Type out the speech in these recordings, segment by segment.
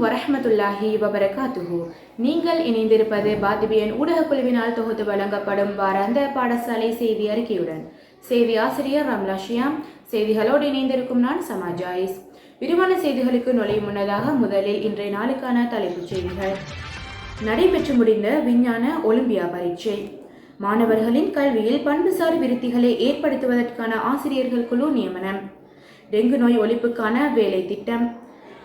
வரஹ்மத்துல்லாஹி வபரகாத்துஹு. நீங்கள் இணைந்திருப்பது பாத்திபியன் ஊடகக் குழுவினால் தொகுத்து வழங்கப்படும் வாராந்த பாடசாலை செய்தி அறிக்கையுடன். செய்தி ஆசிரியர் ரம்லா ஷியாம். செய்திகளோடு இணைந்திருக்கும் நான் சமா ஜாயிஸ். விரிவான செய்திகளுக்கு நுழையும் முன்னதாக முதலில் இன்றைய நாளுக்கான தலைப்புச் செய்திகள். நடைபெற்று முடிந்த விஞ்ஞான ஒலிம்பியா பரீட்சை. மாணவர்களின் கல்வியில் பண்புசார் விருத்திகளை ஏற்படுத்துவதற்கான ஆசிரியர்கள் குழு நியமனம். டெங்கு நோய் ஒழிப்புக்கான வேலை திட்டம்.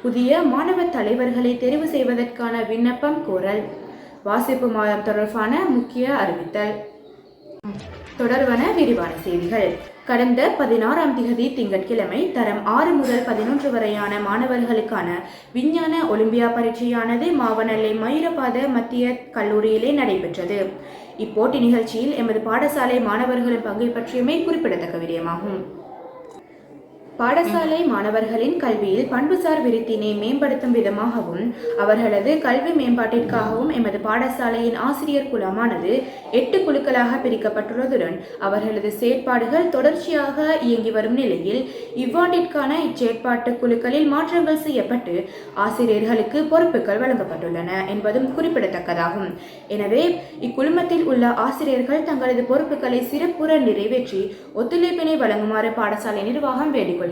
புதிய மாணவ தலைவர்களை தெரிவு செய்வதற்கான விண்ணப்பம் கோரல். வாசிப்பு மாதம் தொடர்பான முக்கிய அறிவித்தல். தொடர்பான விரிவான செய்திகள். கடந்த 16ஆம் திகதி திங்கட்கிழமை தரம் 6 முதல் 11 வரையான மாணவர்களுக்கான விஞ்ஞான ஒலிம்பியா பரீட்சையானது மாவனல்லை மயூரபாத மத்திய கல்லூரியிலே நடைபெற்றது. இப்போட்டி நிகழ்ச்சியில் எமது பாடசாலை மாணவர்களின் பங்கை பற்றியமை குறிப்பிடத்தக்க விடயமாகும். பாடசாலை மாணவர்களின் கல்வியில் பண்புசார் விருத்தினை மேம்படுத்தும் விதமாகவும் அவர்களது கல்வி மேம்பாட்டிற்காகவும் எமது பாடசாலையின் ஆசிரியர் குலமானது 8 குழுக்களாக பிரிக்கப்பட்டுள்ளதுடன் அவர்களது செயற்பாடுகள் தொடர்ச்சியாக இயங்கி வரும் நிலையில் இவ்வாண்டிற்கான இச்செயற்பாட்டு குழுக்களில் மாற்றங்கள் செய்யப்பட்டு ஆசிரியர்களுக்கு பொறுப்புகள் வழங்கப்பட்டுள்ளன என்பதும் குறிப்பிடத்தக்கதாகும். எனவே இக்குழுமத்தில் உள்ள ஆசிரியர்கள் தங்களது பொறுப்புகளை சிறப்புற நிறைவேற்றி ஒத்துழைப்பினை வழங்குமாறு பாடசாலை நிர்வாகம் வேண்டிக்கொள்கிறது.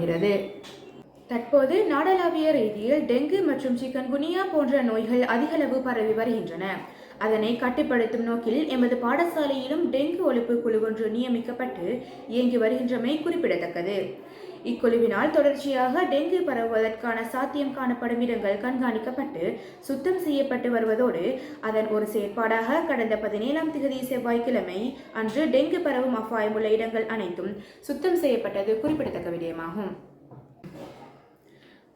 தற்போது நாடளாவிய ரீதியில் டெங்கு மற்றும் சிக்கன்குனியா போன்ற நோய்கள் அதிகளவு பரவி வருகின்றன. அதனை கட்டுப்படுத்தும் நோக்கில் எமது பாடசாலையிலும் டெங்கு ஒழிப்பு குழு ஒன்று நியமிக்கப்பட்டு இயங்கி வருகின்றமை குறிப்பிடத்தக்கது. இக்குழுவினால் தொடர்ச்சியாக டெங்கு பரவுவதற்கான சாத்தியம் காணப்படும் இடங்கள் கண்காணிக்கப்பட்டு சுத்தம் செய்யப்பட்டு வருவதோடு அதன் ஒரு செயற்பாடாக கடந்த 17ஆம் திகதி செவ்வாய்க்கிழமை அன்று டெங்கு பரவும் அபாயமுள்ள இடங்கள் அனைத்தும் சுத்தம் செய்யப்பட்டது குறிப்பிடத்தக்க விடயமாகும்.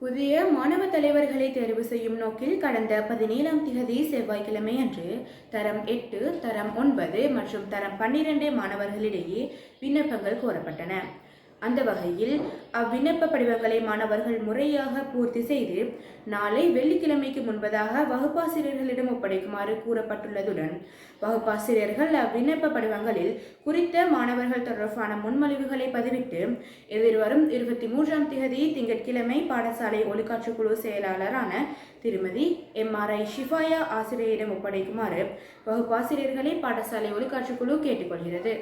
புதிய மாணவ தலைவர்களை தேர்வு செய்யும் நோக்கில் கடந்த 17ஆம் திகதி செவ்வாய்க்கிழமை அன்று தரம் 8, தரம் 9 மற்றும் தரம் 12 மாணவர்களிடையே விண்ணப்பங்கள் கோரப்பட்டன. அந்த வகையில் அவ்விண்ணப்ப படிவங்களை மாணவர்கள் முறையாக பூர்த்தி செய்து நாளை வெள்ளிக்கிழமைக்கு முன்பதாக வகுப்பாசிரியர்களிடம் ஒப்படைக்குமாறு கூறப்பட்டுள்ளதுடன் வகுப்பாசிரியர்கள் அவ்விண்ணப்ப படிவங்களில் குறித்த மாணவர்கள் தொடர்பான முன்மொழிவுகளை பதிவிட்டு எதிர்வரும் 23ஆம் திகதி திங்கட்கிழமை பாடசாலை ஒழுக்காற்று குழு செயலாளரான திருமதி MRI ஷிஃபாயா ஆசிரியரிடம் ஒப்படைக்குமாறு வகுப்பாசிரியர்களை பாடசாலை ஒழுக்காற்று குழு கேட்டுக்கொள்கிறது.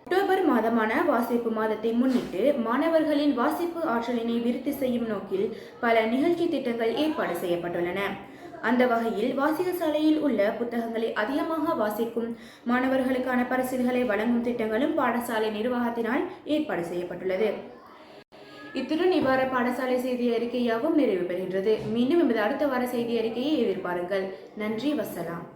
அக்டோபர் மாதமான வாசிப்பு மாதத்தை முன்னிட்டு மாணவர்களின் வாசிப்பு ஆற்றலினை விருத்தி செய்யும் நோக்கில் பல நிகழ்ச்சி திட்டங்கள் ஏற்பாடு செய்யப்பட்டுள்ளன. அந்த வகையில் வாசிகசாலையில் உள்ள புத்தகங்களை அதிகமாக வாசிக்கும் மாணவர்களுக்கான பரிசுகளை வழங்கும் திட்டங்களும் பாடசாலை நிர்வாகத்தினால் ஏற்பாடு செய்யப்பட்டுள்ளது. இத்துடன் இவ்வாறு பாடசாலை செய்தி அறிக்கையாகவும் நிறைவு பெறுகின்றது. மீண்டும் எமது அடுத்த வார செய்தி அறிக்கையை எதிர்பாருங்கள். நன்றி, வசலாம்.